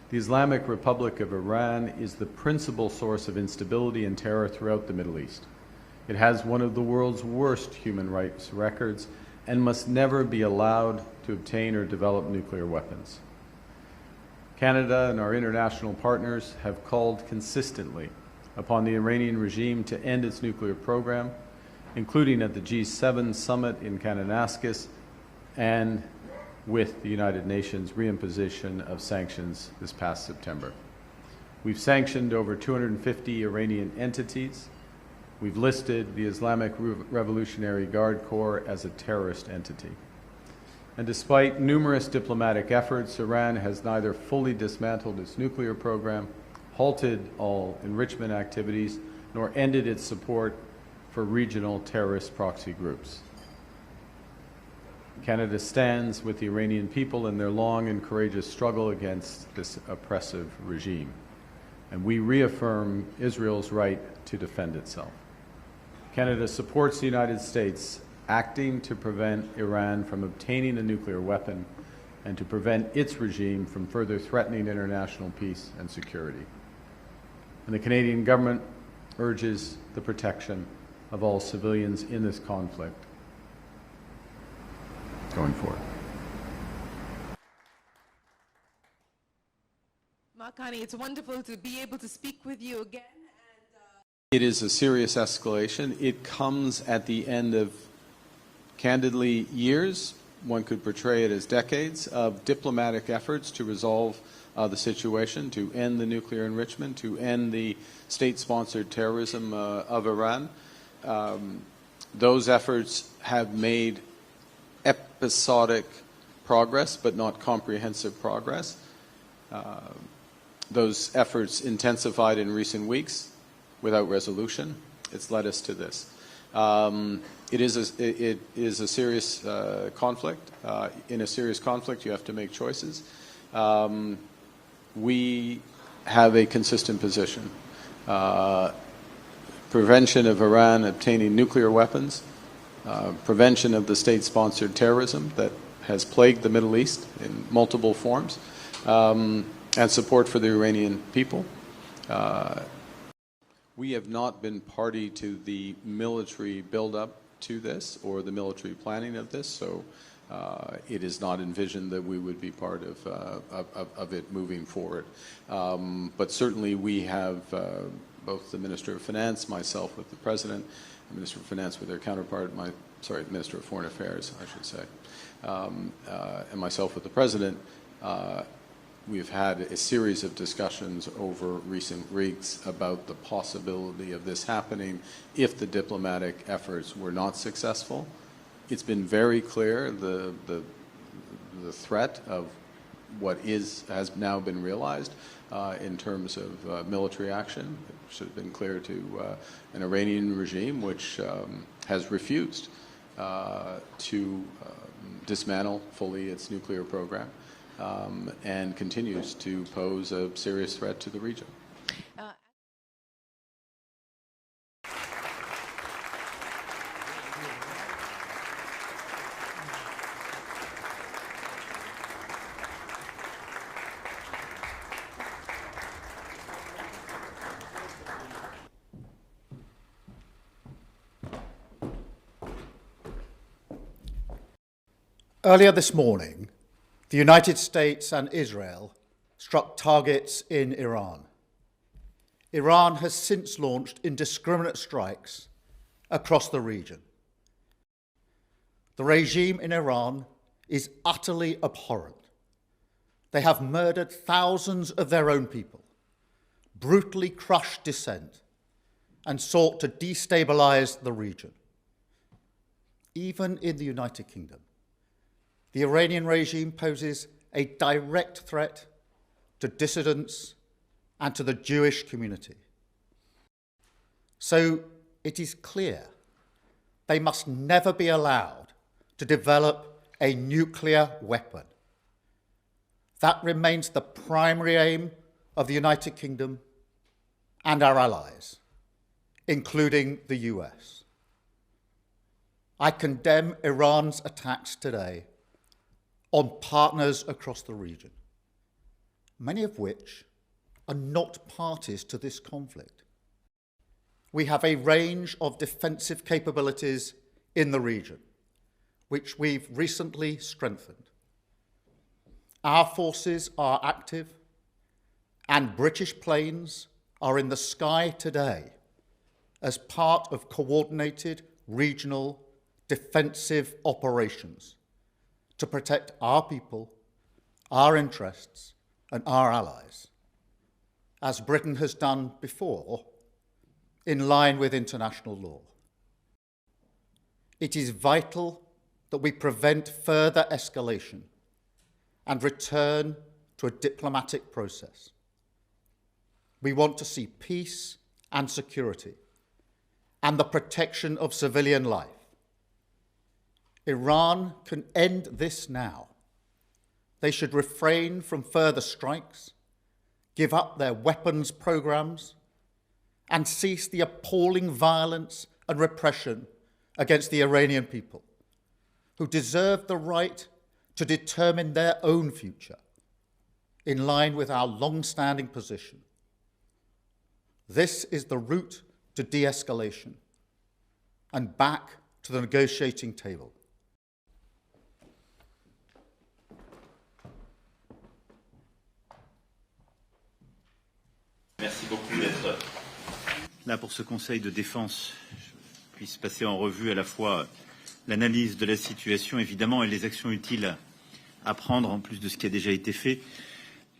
The Islamic Republic of Iran is the principal source of instability and terror throughout the Middle East. It has one of the world's worst human rights records and must never be allowed to obtain or develop nuclear weapons. Canada and our international partners have called consistently upon the Iranian regime to end its nuclear program, including at the G7 summit in Kananaskis and with the United Nations reimposition of sanctions this past September. We've sanctioned over 250 Iranian entities. We've listed the Islamic Revolutionary Guard Corps as a terrorist entity. And despite numerous diplomatic efforts, Iran has neither fully dismantled its nuclear program, halted all enrichment activities, nor ended its support for regional terrorist proxy groups. Canada stands with the Iranian people in their long and courageous struggle against this oppressive regime, and we reaffirm Israel's right to defend itself. Canada supports the United States acting to prevent Iran from obtaining a nuclear weapon and to prevent its regime from further threatening international peace and security. And the Canadian government urges the protection of all civilians in this conflict going forward. Carney, it's wonderful to be able to speak with you again. It is a serious escalation. It comes at the end of, candidly, years, one could portray it as decades, of diplomatic efforts to resolve the situation, to end the nuclear enrichment, to end the state-sponsored terrorism of Iran. Those efforts have made episodic progress, but not comprehensive progress. Those efforts intensified in recent weeks without resolution. It's led us to this. It is a serious conflict. In a serious conflict, you have to make choices. We have a consistent position. Prevention of Iran obtaining nuclear weapons, prevention of the state-sponsored terrorism that has plagued the Middle East in multiple forms, and support for the Iranian people. We have not been party to the military buildup to this or the military planning of this, so it is not envisioned that we would be part of it moving forward. But certainly we have both the Minister of Finance, myself with the President, the Minister of Finance with their counterpart, Minister of Foreign Affairs, I should say, and myself with the President. We've had a series of discussions over recent weeks about the possibility of this happening if the diplomatic efforts were not successful. It's been very clear the threat of what has now been realized in terms of military action. It should have been clear to an Iranian regime which has refused to dismantle fully its nuclear program. And continues to pose a serious threat to the region. Earlier this morning, the United States and Israel struck targets in Iran. Iran has since launched indiscriminate strikes across the region. The regime in Iran is utterly abhorrent. They have murdered thousands of their own people, brutally crushed dissent, and sought to destabilize the region. Even in the United Kingdom, the Iranian regime poses a direct threat to dissidents and to the Jewish community. So it is clear they must never be allowed to develop a nuclear weapon. That remains the primary aim of the United Kingdom and our allies, including the US. I condemn Iran's attacks today on partners across the region. many of which are not parties to this conflict. We have a range of defensive capabilities in the region, which we've recently strengthened. Our forces are active, and British planes are in the sky today as part of coordinated regional defensive operations to protect our people, our interests, and our allies, as Britain has done before, in line with international law. It is vital that we prevent further escalation and return to a diplomatic process. We want to see peace and security and the protection of civilian life. Iran can end this now. They should refrain from further strikes, give up their weapons programs, and cease the appalling violence and repression against the Iranian people, who deserve the right to determine their own future, in line with our long-standing position. This is the route to de-escalation and back to the negotiating table. Merci beaucoup d'être là pour ce Conseil de défense. Je puisse passer en revue à la fois l'analyse de la situation, évidemment, et les actions utiles à prendre, en plus de ce qui a déjà été fait.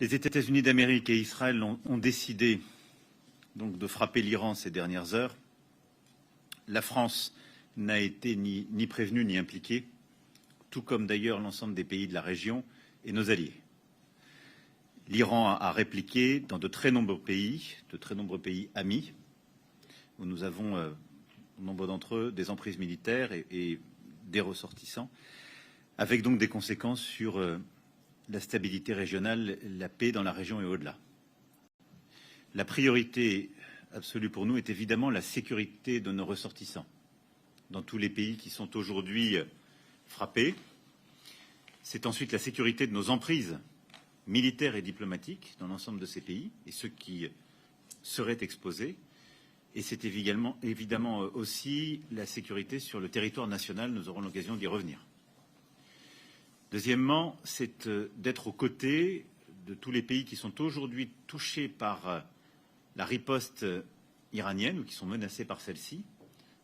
Les États-Unis d'Amérique et Israël ont décidé donc de frapper l'Iran ces dernières heures. La France n'a été ni prévenue ni impliquée, tout comme d'ailleurs l'ensemble des pays de la région et nos alliés. L'Iran a répliqué dans de très nombreux pays amis, où nous avons, nombre d'entre eux, des emprises militaires et des ressortissants, avec donc des conséquences sur la stabilité régionale, la paix dans la région et au-delà. La priorité absolue pour nous est évidemment la sécurité de nos ressortissants dans tous les pays qui sont aujourd'hui frappés. C'est ensuite la sécurité de nos emprises militaires et diplomatiques dans l'ensemble de ces pays et ceux qui seraient exposés. Et c'est évidemment aussi la sécurité sur le territoire national. Nous aurons l'occasion d'y revenir. Deuxièmement, c'est d'être aux côtés de tous les pays qui sont aujourd'hui touchés par la riposte iranienne ou qui sont menacés par celle-ci,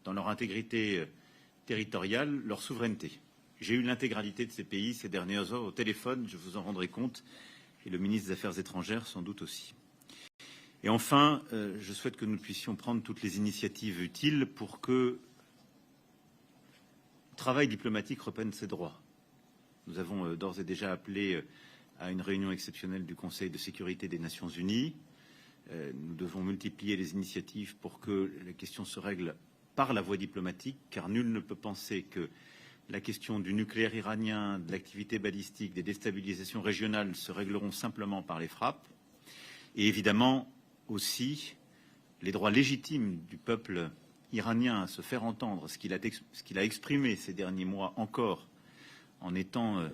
dans leur intégrité territoriale, leur souveraineté. J'ai eu l'intégralité de ces pays ces dernières heures au téléphone, je vous en rendrai compte, et le ministre des Affaires étrangères sans doute aussi. Et enfin, je souhaite que nous puissions prendre toutes les initiatives utiles pour que le travail diplomatique reprenne ses droits. Nous avons d'ores et déjà appelé à une réunion exceptionnelle du Conseil de sécurité des Nations Unies. Nous devons multiplier les initiatives pour que la question se règle par la voie diplomatique, car nul ne peut penser que la question du nucléaire iranien, de l'activité balistique, des déstabilisations régionales se régleront simplement par les frappes. Et évidemment aussi les droits légitimes du peuple iranien à se faire entendre, ce qu'il a exprimé ces derniers mois encore en étant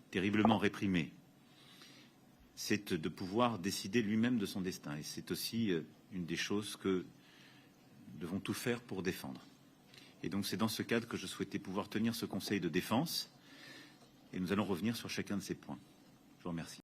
terriblement réprimé, c'est de pouvoir décider lui-même de son destin. Et c'est aussi une des choses que nous devons tout faire pour défendre. Et donc c'est dans ce cadre que je souhaitais pouvoir tenir ce Conseil de défense. Et nous allons revenir sur chacun de ces points. Je vous remercie.